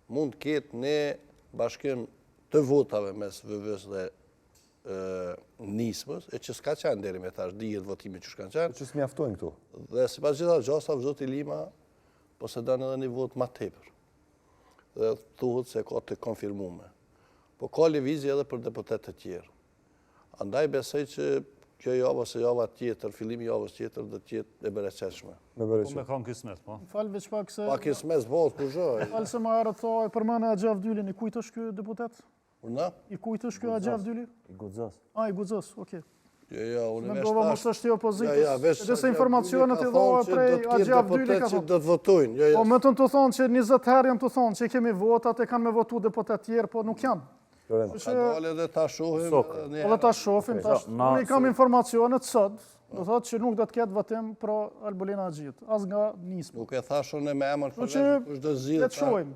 mund të ketë një bashkim të votave mes VV-s dhe nismës, e që s'ka qenë deri me tash, dihet votimi që shkanë qenë. Që s'mjaftojnë këtu. Dhe sipas gjitha gjasave, zoti Lima posedon edhe një vot më tepër. Dhe thuhet se ka të konfirmume. Po ka lëvizje edhe për deputet të tjerë. Andaj besoj që kjo javë ose java tjetër, fillimi javës tjetër dhe tjetë e bereqeshme. Po me kanë kismet, po. Falë veç pak se... Pa kismes bëllë, ku zhoj. Falë se ma herët thoi përmane Axhaf Dylin, i kujt është ky deputet? Urna? I kujt është ky Axhaf Dyli? I Guxos. I Guxos, okej. Unë Me ndova mos është i opozitës. Dhe se informacionet i dhoa prej Axhaf Dyli ka thonë. thonë. Do të votojnë. Po me të thonë që 20 herë jam të thonë që kemi votat e kanë me votu deputet tjerë, po nuk janë. Ka dole dhe ta shohim. Po dhe ta shohim, unë i kam informacionet sot, do thotë që nuk do të ketë votim pro Albolina Axhit, as nga nismë. Nuk e thashun e me emër, që kush do zgjidhet. le të shohim.